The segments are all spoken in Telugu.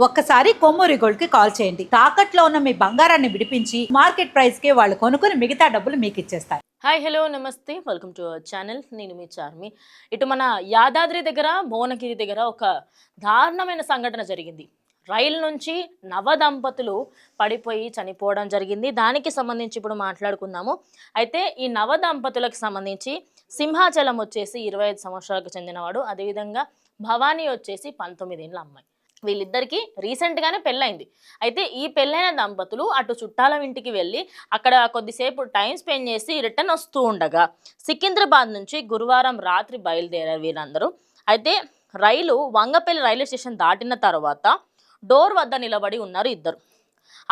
ఒక్కసారి కొమ్మూరి గోల్డ్ కి కాల్ చేయండి. తాకట్లో ఉన్న మీ బంగారాన్ని విడిపించి మార్కెట్ ప్రైస్ కి వాళ్ళు కొనుక్కుని మిగతా డబ్బులు మీకు ఇచ్చేస్తారు. హాయ్ హలో నమస్తే వెల్కమ్ టు అవర్ ఛానల్. నేను మీ చార్మి. ఇటు మన యాదాద్రి దగ్గర భువనగిరి దగ్గర ఒక దారుణమైన సంఘటన జరిగింది. రైలు నుంచి నవ దంపతులు పడిపోయి చనిపోవడం జరిగింది. దానికి సంబంధించి ఇప్పుడు మాట్లాడుకుందాము. అయితే ఈ నవ దంపతులకు సంబంధించి సింహాచలం వచ్చేసి 25 సంవత్సరాలకు చెందినవాడు, అదేవిధంగా భవానీ వచ్చేసి 19 ఏళ్ళ అమ్మాయి. వీళ్ళిద్దరికీ రీసెంట్గానే పెళ్ళైంది. అయితే ఈ పెళ్ళైన దంపతులు అటు చుట్టాల ఇంటికి వెళ్ళి అక్కడ కొద్దిసేపు టైం స్పెండ్ చేసి రిటర్న్ వస్తూ ఉండగా సికింద్రాబాద్ నుంచి గురువారం రాత్రి బయలుదేరారు వీళ్ళందరూ. అయితే రైలు వంగపల్లి రైల్వే స్టేషన్ దాటిన తర్వాత డోర్ వద్ద నిలబడి ఉన్నారు ఇద్దరు.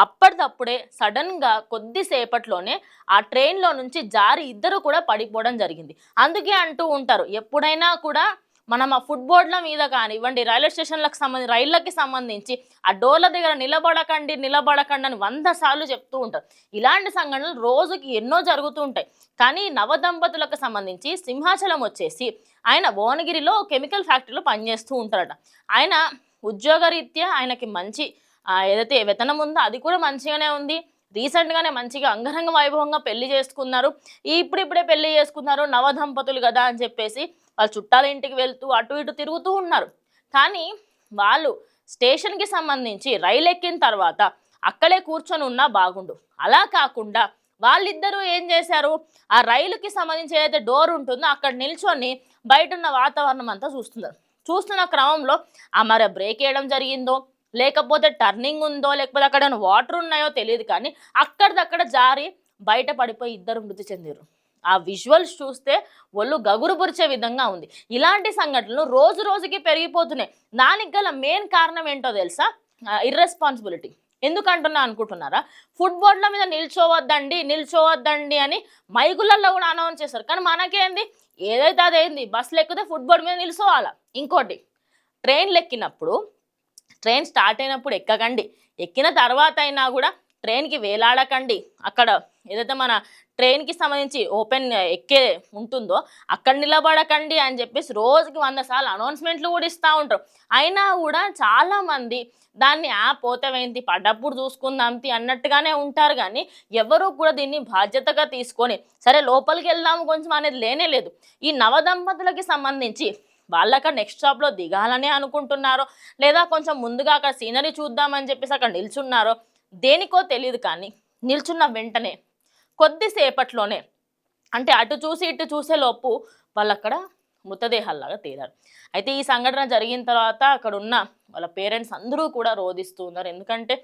అప్పటిదప్పుడే సడన్గా కొద్దిసేపట్లోనే ఆ ట్రైన్లో నుంచి జారి ఇద్దరు కూడా పడిపోవడం జరిగింది. అందుకే అంటూ ఉంటారు, ఎప్పుడైనా కూడా మనం ఆ ఫుట్బోర్డ్ల మీద కానివ్వండి, రైల్వే స్టేషన్లకు సంబంధించి రైళ్ళకి సంబంధించి ఆ డోర్ల దగ్గర నిలబడకండి అని 100 సార్లు చెప్తూ ఉంటారు. ఇలాంటి సంఘటనలు రోజుకి ఎన్నో జరుగుతూ ఉంటాయి. కానీ నవదంపతులకు సంబంధించి సింహాచలం వచ్చేసి ఆయన భువనగిరిలో కెమికల్ ఫ్యాక్టరీలో పనిచేస్తూ ఉంటారట. ఆయన ఉద్యోగరీత్యా ఆయనకి మంచి ఏదైతే వేతనం ఉందో అది కూడా మంచిగానే ఉంది. రీసెంట్గానే మంచిగా అంగరంగ వైభవంగా పెళ్లి చేసుకున్నారు. ఇప్పుడిప్పుడే పెళ్లి చేసుకున్నారు, నవదంపతులు కదా అని చెప్పేసి వాళ్ళ చుట్టాల ఇంటికి వెళ్తూ అటు ఇటు తిరుగుతూ ఉన్నారు. కానీ వాళ్ళు స్టేషన్కి సంబంధించి రైలు ఎక్కిన తర్వాత అక్కడే కూర్చొని ఉన్నా బాగుండు. అలా కాకుండా వాళ్ళిద్దరూ ఏం చేశారు, ఆ రైలుకి సంబంధించి ఏదైతే డోర్ ఉంటుందో అక్కడ నిల్చొని బయట ఉన్న వాతావరణం అంతా చూస్తున్నారు. చూస్తున్న క్రమంలో ఆ మరి బ్రేక్ వేయడం జరిగిందో, లేకపోతే టర్నింగ్ ఉందో, లేకపోతే అక్కడ వాటర్ ఉన్నాయో తెలియదు, కానీ అక్కడిదక్కడ జారి బయట పడిపోయి ఇద్దరు మృతి చెందారు. ఆ విజువల్స్ చూస్తే ఒళ్ళు గగురు పొరిచే విధంగా ఉంది. ఇలాంటి సంఘటనలు రోజు రోజుకి పెరిగిపోతున్నాయి. దానికి గల మెయిన్ కారణం ఏంటో తెలుసా? ఇర్రెస్పాన్సిబిలిటీ. ఎందుకంటున్నా అనుకుంటున్నారా? ఫుట్బోర్డ్ల మీద నిల్చోవద్దండి అని మైకులలో కూడా అనౌన్స్ చేస్తారు. కానీ మనకేంది, ఏదైతే అదేంది, బస్సులు ఎక్కితే ఫుట్బోర్డ్ మీద నిల్చోవాలా. ఇంకోటి, ట్రైన్లు ఎక్కినప్పుడు ట్రైన్ స్టార్ట్ అయినప్పుడు ఎక్కకండి, ఎక్కిన తర్వాత అయినా కూడా ట్రైన్కి వేలాడకండి. అక్కడ ఏదైతే మన ట్రైన్కి సంబంధించి ఓపెన్ ఎక్కే ఉంటుందో అక్కడ నిలబడకండి అని చెప్పేసి రోజుకి 100 సార్లు అనౌన్స్మెంట్లు కూడా ఇస్తూ ఉంటారు. అయినా కూడా చాలామంది దాన్ని పోతవేంటి, పడ్డప్పుడు చూసుకుందాంతి అన్నట్టుగానే ఉంటారు. కానీ ఎవరు కూడా దీన్ని బాధ్యతగా తీసుకొని సరే లోపలికి వెళ్దాము కొంచెం అనేది లేనే లేదు. ఈ నవదంపతులకి సంబంధించి వాళ్ళక్కడ నెక్స్ట్ స్టాప్లో దిగాలనే అనుకుంటున్నారో, లేదా కొంచెం ముందుగా అక్కడ సీనరీ చూద్దామని చెప్పేసి అక్కడ నిల్చున్నారో దేనికో తెలియదు. కానీ నిల్చున్న వెంటనే కొద్దిసేపట్లోనే, అంటే అటు చూసి ఇటు చూసే లోపు వాళ్ళు అక్కడ మృతదేహాల్లాగా తేలారు. అయితే ఈ సంఘటన జరిగిన తర్వాత అక్కడ ఉన్న వాళ్ళ పేరెంట్స్ అందరూ కూడా రోధిస్తూ ఉన్నారు. ఎందుకంటే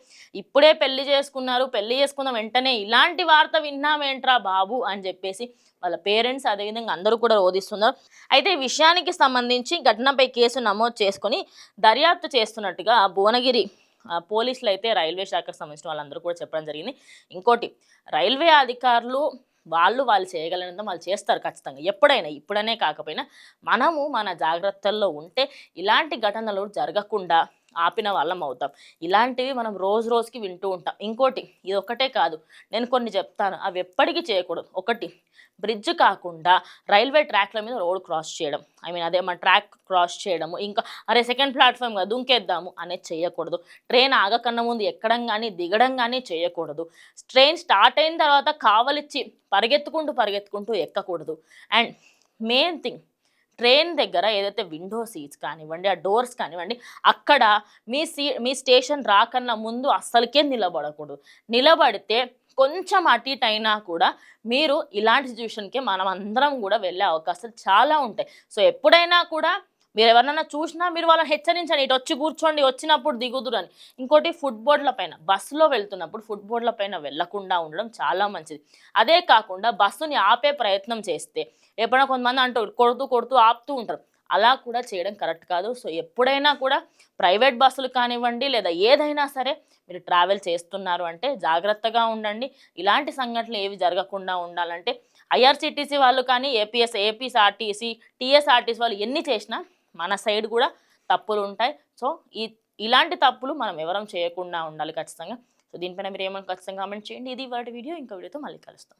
ఇప్పుడే పెళ్లి చేసుకున్న వెంటనే ఇలాంటి వార్త విన్నామేంట్రా బాబు అని చెప్పేసి వాళ్ళ పేరెంట్స్ అదేవిధంగా అందరూ కూడా రోధిస్తున్నారు. అయితే ఈ విషయానికి సంబంధించి ఘటనపై కేసు నమోదు చేసుకుని దర్యాప్తు చేస్తున్నట్టుగా భువనగిరి పోలీసులు అయితే రైల్వే శాఖకు సంబంధించిన వాళ్ళందరూ కూడా చెప్పడం జరిగింది. ఇంకోటి, రైల్వే అధికారులు వాళ్ళు చేయగలిగినంత వాళ్ళు చేస్తారు ఖచ్చితంగా. ఎప్పుడైనా, ఇప్పుడనే కాకపోయినా మనము మన జాగ్రత్తల్లో ఉంటే ఇలాంటి ఘటనలు జరగకుండా ఆపిన వాళ్ళం అవుతాం. ఇలాంటివి మనం రోజు రోజుకి వింటూ ఉంటాం. ఇంకోటి, ఇది ఒక్కటే కాదు, నేను కొన్ని చెప్తాను, అవి ఎప్పటికీ చేయకూడదు. ఒకటి, బ్రిడ్జ్ కాకుండా రైల్వే ట్రాక్ల మీద రోడ్ క్రాస్ చేయడం, అదే మన ట్రాక్ క్రాస్ చేయడము, ఇంకా అరే సెకండ్ ప్లాట్ఫామ్గా దుంకేద్దాము అనేది చేయకూడదు. ట్రైన్ ఆగకన్నా ముందు ఎక్కడం కానీ దిగడం కానీ చేయకూడదు. ట్రైన్ స్టార్ట్ అయిన తర్వాత కావలిచ్చి పరిగెత్తుకుంటూ ఎక్కకూడదు. అండ్ మెయిన్ థింగ్, ట్రైన్ దగ్గర ఏదైతే విండో సీట్స్ కానివ్వండి, ఆ డోర్స్ కానివ్వండి, అక్కడ మీ స్టేషన్ రాకన్నా ముందు అస్సలకే నిలబడకూడదు. నిలబడితే కొంచెం అటు ఇటు అయినా కూడా మీరు ఇలాంటి సిచ్యువేషన్కి మనం అందరం కూడా వెళ్ళే అవకాశాలు చాలా ఉంటాయి. సో ఎప్పుడైనా కూడా మీరు ఎవరినైనా చూసినా మీరు వాళ్ళని హెచ్చరించండి, ఇటు వచ్చి కూర్చోండి, వచ్చినప్పుడు దిగుదురు అని. ఇంకోటి, ఫుట్బోర్డ్ల పైన బస్సులో వెళ్తున్నప్పుడు ఫుట్బోర్డ్ల పైన వెళ్లకుండా ఉండడం చాలా మంచిది. అదే కాకుండా బస్సుని ఆపే ప్రయత్నం చేస్తే ఎప్పుడైనా కొంతమంది అంటూ కొడుతూ ఆపుతూ ఉంటారు, అలా కూడా చేయడం కరెక్ట్ కాదు. సో ఎప్పుడైనా కూడా ప్రైవేట్ బస్సులు కానివ్వండి, లేదా ఏదైనా సరే మీరు ట్రావెల్ చేస్తున్నారు అంటే జాగ్రత్తగా ఉండండి. ఇలాంటి సంఘటనలు ఏవి జరగకుండా ఉండాలంటే ఐఆర్సిటీసీ వాళ్ళు కానీ, ఏపీఎస్ఆర్టీసీ, టీఎస్ఆర్టీసీ వాళ్ళు ఎన్ని చేసినా మన సైడ్ కూడా తప్పులు ఉంటాయి. సో ఇలాంటి తప్పులు మనం ఎవరం చేయకుండా ఉండాలి ఖచ్చితంగా. సో దీనిపైన మీరు ఏమైనా ఖచ్చితంగా కామెంట్ చేయండి. ఇది వాటి వీడియో, ఇంకో వీడియోతో మళ్ళీ కలుస్తాం.